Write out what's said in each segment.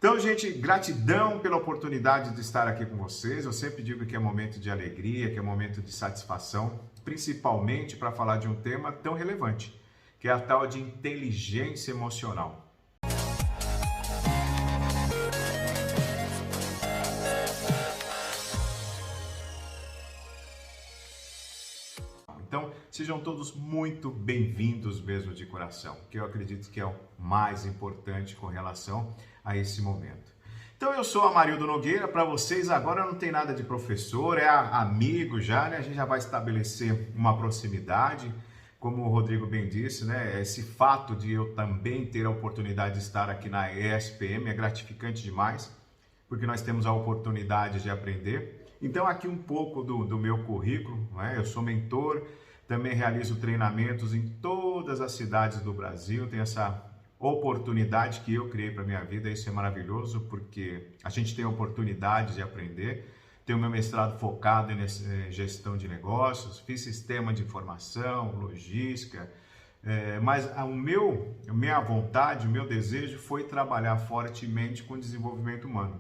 Então, gente, gratidão pela oportunidade de estar aqui com vocês. Eu sempre digo que é momento de alegria, que é momento de satisfação, principalmente para falar de um tema tão relevante, que é a tal de inteligência emocional. Então, sejam todos muito bem-vindos mesmo de coração, que eu acredito que é o mais importante com relação a esse momento. Então, eu sou Amarildo Nogueira, para vocês agora não tem nada de professor, é amigo já, né? A gente já vai estabelecer uma proximidade, como o Rodrigo bem disse, né? Esse fato de eu também ter a oportunidade de estar aqui na ESPM é gratificante demais, porque nós temos a oportunidade de aprender. Então, aqui um pouco do meu currículo, né? Eu sou mentor, também realizo treinamentos em todas as cidades do Brasil, tenho essa oportunidade que eu criei para a minha vida, isso é maravilhoso, porque a gente tem a oportunidade de aprender. Tenho meu mestrado focado em gestão de negócios, fiz sistema de informação, logística, mas a minha vontade, o meu desejo foi trabalhar fortemente com desenvolvimento humano.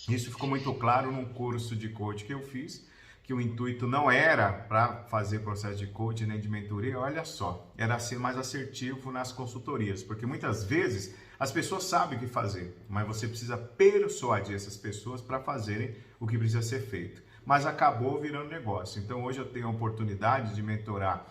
Isso ficou muito claro num curso de coach que eu fiz, que o intuito não era para fazer processo de coaching nem de mentoria, olha só, era ser mais assertivo nas consultorias, porque muitas vezes as pessoas sabem o que fazer, mas você precisa persuadir essas pessoas para fazerem o que precisa ser feito. Mas acabou virando negócio. Então hoje eu tenho a oportunidade de mentorar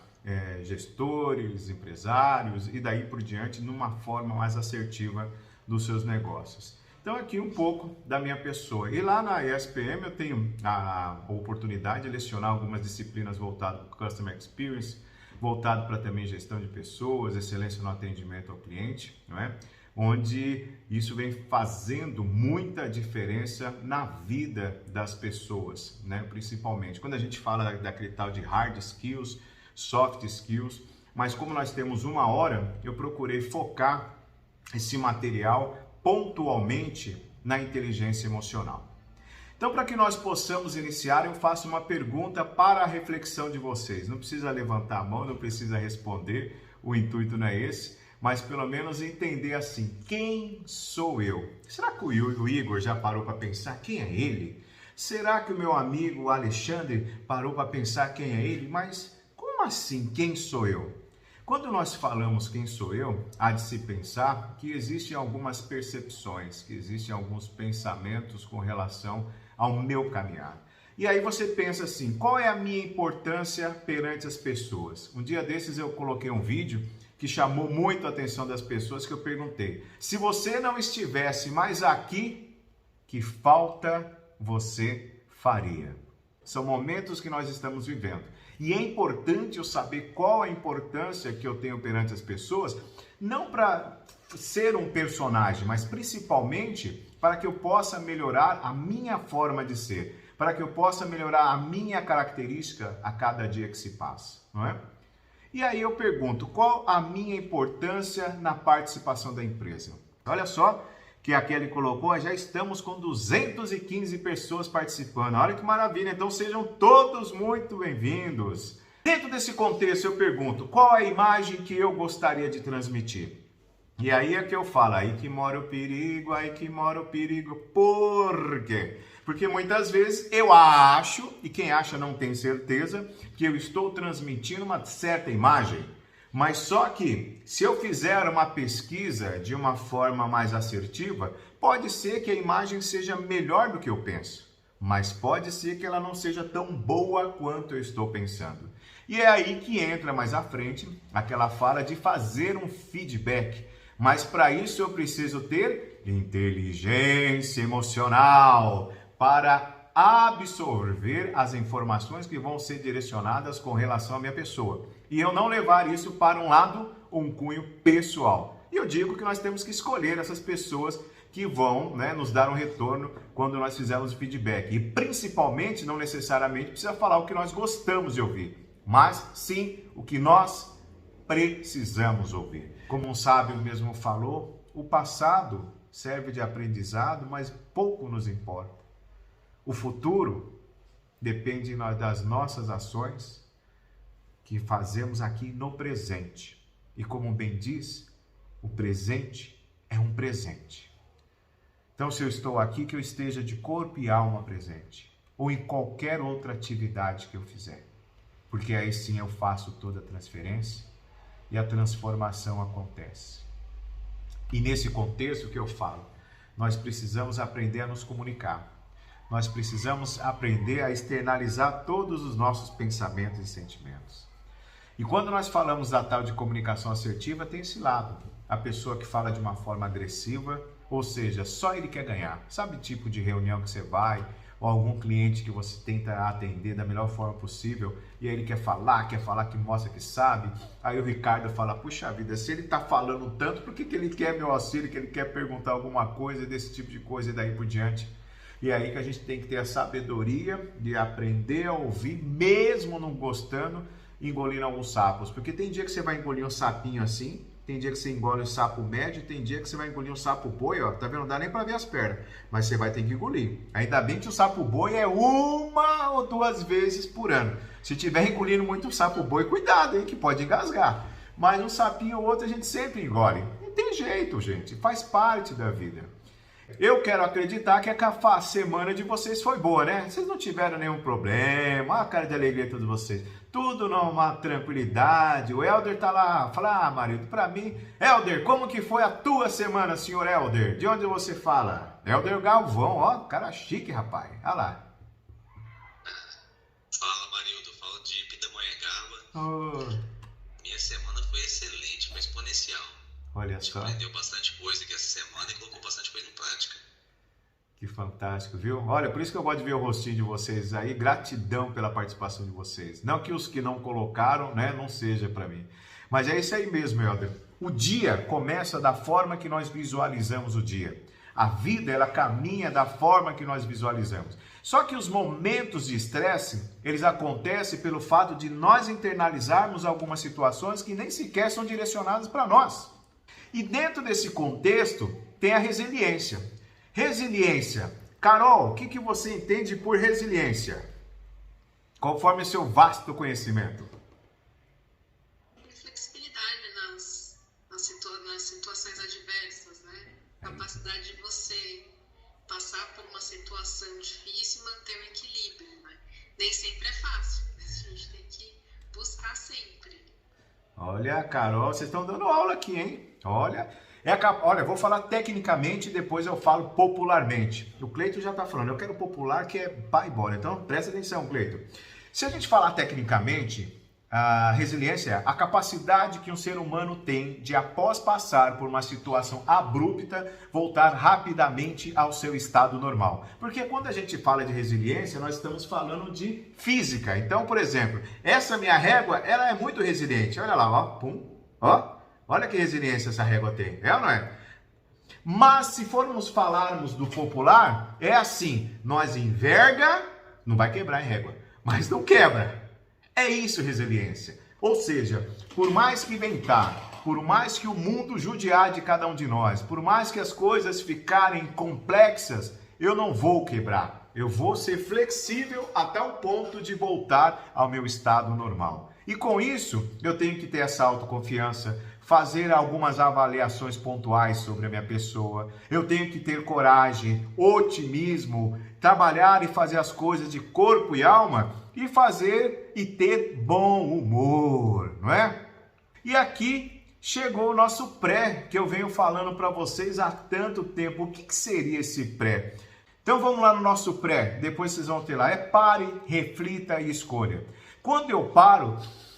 gestores, empresários e daí por diante numa forma mais assertiva dos seus negócios. Então aqui um pouco da minha pessoa. E lá na ESPM eu tenho a oportunidade de lecionar algumas disciplinas voltadas para Customer Experience, voltado para também gestão de pessoas, excelência no atendimento ao cliente, não é? Onde isso vem fazendo muita diferença na vida das pessoas, né? Principalmente quando a gente fala daquele tal de hard skills, soft skills, mas como nós temos uma hora, eu procurei focar esse material pontualmente na inteligência emocional. Então, para que nós possamos iniciar, eu faço uma pergunta para a reflexão de vocês. Não precisa levantar a mão, não precisa responder, o intuito não é esse, mas pelo menos entender assim, quem sou eu? Será que o Igor já parou para pensar quem é ele? Será que o meu amigo Alexandre parou para pensar quem é ele? Mas como assim, quem sou eu? Quando nós falamos quem sou eu, há de se pensar que existem algumas percepções, que existem alguns pensamentos com relação ao meu caminhar. E aí você pensa assim, qual é a minha importância perante as pessoas? Um dia desses eu coloquei um vídeo que chamou muito a atenção das pessoas, que eu perguntei, se você não estivesse mais aqui, que falta você faria? São momentos que nós estamos vivendo. E é importante eu saber qual a importância que eu tenho perante as pessoas, não para ser um personagem, mas principalmente para que eu possa melhorar a minha forma de ser, para que eu possa melhorar a minha característica a cada dia que se passa, não é? E aí eu pergunto, qual a minha importância na participação da empresa? Olha só que a Kelly colocou, já estamos com 215 pessoas participando. Olha que maravilha, então sejam todos muito bem-vindos. Dentro desse contexto eu pergunto, qual a imagem que eu gostaria de transmitir? E aí é que eu falo, aí que mora o perigo, aí que mora o perigo. Por quê? Porque muitas vezes eu acho, e quem acha não tem certeza, que eu estou transmitindo uma certa imagem. Mas só que, se eu fizer uma pesquisa de uma forma mais assertiva, pode ser que a imagem seja melhor do que eu penso, mas pode ser que ela não seja tão boa quanto eu estou pensando. E é aí que entra mais à frente aquela fala de fazer um feedback. Mas para isso eu preciso ter inteligência emocional para absorver as informações que vão ser direcionadas com relação à minha pessoa. E eu não levar isso para um lado, um cunho pessoal. E eu digo que nós temos que escolher essas pessoas que vão, né, nos dar um retorno quando nós fizermos o feedback. E principalmente, não necessariamente precisa falar o que nós gostamos de ouvir, mas sim o que nós precisamos ouvir. Como um sábio mesmo falou, o passado serve de aprendizado, mas pouco nos importa. O futuro depende das nossas ações que fazemos aqui no presente. E como bem diz, o presente é um presente. Então, se eu estou aqui, que eu esteja de corpo e alma presente, ou em qualquer outra atividade que eu fizer, porque aí sim eu faço toda a transferência e a transformação acontece. E nesse contexto que eu falo, nós precisamos aprender a nos comunicar. Nós precisamos aprender a externalizar todos os nossos pensamentos e sentimentos. E quando nós falamos da tal de comunicação assertiva, tem esse lado. A pessoa que fala de uma forma agressiva, ou seja, só ele quer ganhar. Sabe o tipo de reunião que você vai, ou algum cliente que você tenta atender da melhor forma possível, e aí ele quer falar que mostra que sabe. Aí o Ricardo fala, puxa vida, se ele está falando tanto, por que ele quer meu auxílio, que ele quer perguntar alguma coisa, desse tipo de coisa e daí por diante? E aí que a gente tem que ter a sabedoria de aprender a ouvir, mesmo não gostando, engolindo alguns sapos. Porque tem dia que você vai engolir um sapinho assim, tem dia que você engole um sapo médio, tem dia que você vai engolir um sapo boi, ó, tá vendo? Não dá nem pra ver as pernas, mas você vai ter que engolir. Ainda bem que o sapo boi é 1 ou 2 vezes por ano. Se tiver engolindo muito sapo boi, cuidado, hein, que pode engasgar. Mas um sapinho ou outro a gente sempre engole. Não tem jeito, gente, faz parte da vida. Eu quero acreditar que a semana de vocês foi boa, né? Vocês não tiveram nenhum problema, olha a cara de alegria de todos vocês. Tudo numa tranquilidade. O Helder tá lá, fala, marido, pra mim. Helder, como que foi a tua semana, senhor Helder? De onde você fala? Helder Galvão, ó, cara chique, rapaz. Olha lá. Fala, Marildo, fala de Pindamonhangaba. Oh. Minha semana foi excelente, foi exponencial. Olha só. Aprendeu bastante coisa aqui essa semana e colocou bastante coisa em prática. Que fantástico, viu? Olha, por isso que eu gosto de ver o rostinho de vocês aí. Gratidão pela participação de vocês. Não que os que não colocaram, né, não seja para mim. Mas é isso aí mesmo, Helder. O dia começa da forma que nós visualizamos o dia. A vida, ela caminha da forma que nós visualizamos. Só que os momentos de estresse, eles acontecem pelo fato de nós internalizarmos algumas situações que nem sequer são direcionadas para nós. E dentro desse contexto, tem a resiliência. Resiliência. Carol, o que você entende por resiliência? Conforme o seu vasto conhecimento. Flexibilidade nas situações adversas, né? Capacidade de você passar por uma situação difícil e manter o equilíbrio, né? Nem sempre é fácil, mas a gente tem que buscar sempre. Olha, Carol, vocês estão dando aula aqui, hein? Olha, eu vou falar tecnicamente e depois eu falo popularmente. O Cleito já está falando, eu quero popular que é pai e bola. Então, presta atenção, Cleito. Se a gente falar tecnicamente, a resiliência é a capacidade que um ser humano tem de, após passar por uma situação abrupta, voltar rapidamente ao seu estado normal. Porque quando a gente fala de resiliência, nós estamos falando de física. Então, por exemplo, essa minha régua, ela é muito resiliente. Olha lá, ó, pum, ó. Olha que resiliência essa régua tem, é ou não é? Mas se formos falarmos do popular, é assim, nós enverga, não vai quebrar em régua, mas não quebra. É isso resiliência. Ou seja, por mais que ventar, por mais que o mundo judiar de cada um de nós, por mais que as coisas ficarem complexas, eu não vou quebrar. Eu vou ser flexível até o ponto de voltar ao meu estado normal. E com isso, eu tenho que ter essa autoconfiança, fazer algumas avaliações pontuais sobre a minha pessoa. Eu tenho que ter coragem, otimismo, trabalhar e fazer as coisas de corpo e alma e fazer e ter bom humor, não é? E aqui chegou o nosso pré, que eu venho falando para vocês há tanto tempo. O que seria esse pré? Então vamos lá no nosso pré, depois vocês vão ter lá. É pare, reflita e escolha. Quando eu paro,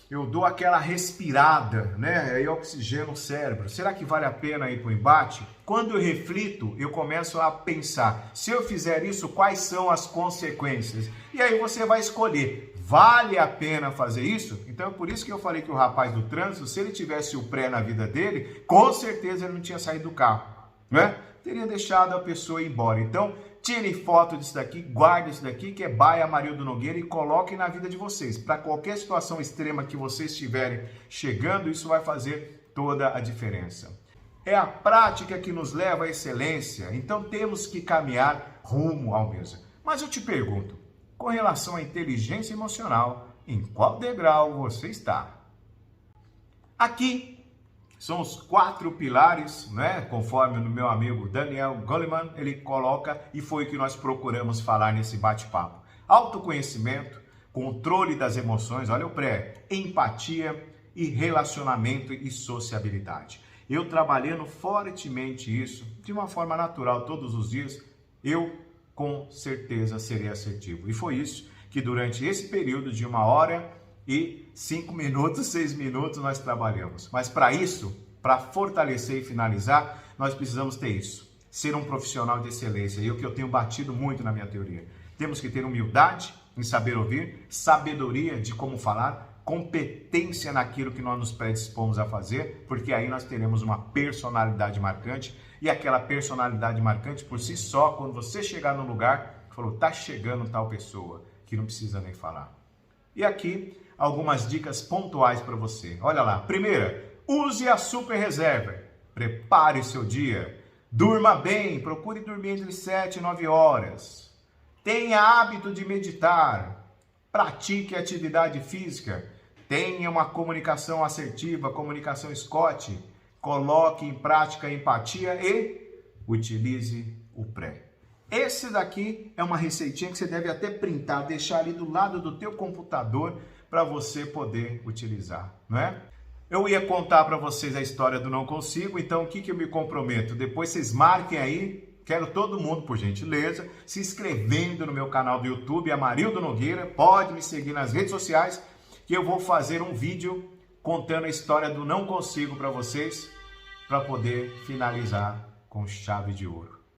eu dou aquela respirada, né? Aí oxigeno o cérebro. Será que vale a pena ir para o embate? Quando eu reflito, eu começo a pensar, se eu fizer isso, quais são as consequências? E aí você vai escolher, vale a pena fazer isso? Então é por isso que eu falei que o rapaz do trânsito, se ele tivesse o pré na vida dele, com certeza ele não tinha saído do carro, né? Teria deixado a pessoa ir embora. Então, tire foto disso daqui, guarde isso daqui, que é Baia Marildo Nogueira, e coloque na vida de vocês. Para qualquer situação extrema que vocês estiverem chegando, isso vai fazer toda a diferença. É a prática que nos leva à excelência, então temos que caminhar rumo ao mesmo. Mas eu te pergunto, com relação à inteligência emocional, em qual degrau você está? Aqui, São os 4 pilares, né? Conforme o meu amigo Daniel Goleman, ele coloca, e foi o que nós procuramos falar nesse bate-papo. Autoconhecimento, controle das emoções, olha o pré, empatia e relacionamento e sociabilidade. Eu trabalhando fortemente isso, de uma forma natural todos os dias, eu com certeza serei assertivo. E foi isso que durante esse período de 1 hora e 5 minutos, 6 minutos nós trabalhamos. Mas para isso, para fortalecer e finalizar, nós precisamos ter isso. Ser um profissional de excelência. E é o que eu tenho batido muito na minha teoria. Temos que ter humildade em saber ouvir, sabedoria de como falar, competência naquilo que nós nos predispomos a fazer, porque aí nós teremos uma personalidade marcante. E aquela personalidade marcante por si só, quando você chegar no lugar, falou, tá chegando tal pessoa, que não precisa nem falar. E aqui, algumas dicas pontuais para você. Olha lá. Primeira, use a super reserva. Prepare seu dia. Durma bem. Procure dormir entre 7 e 9 horas. Tenha hábito de meditar. Pratique atividade física. Tenha uma comunicação assertiva, comunicação Scott. Coloque em prática a empatia e utilize o pré. Esse daqui é uma receitinha que você deve até printar, deixar ali do lado do teu computador para você poder utilizar, não é? Eu ia contar para vocês a história do Não Consigo, então o que eu me comprometo? Depois vocês marquem aí, quero todo mundo, por gentileza, se inscrevendo no meu canal do YouTube, Amarildo Nogueira, pode me seguir nas redes sociais, que eu vou fazer um vídeo contando a história do Não Consigo para vocês, para poder finalizar com chave de ouro.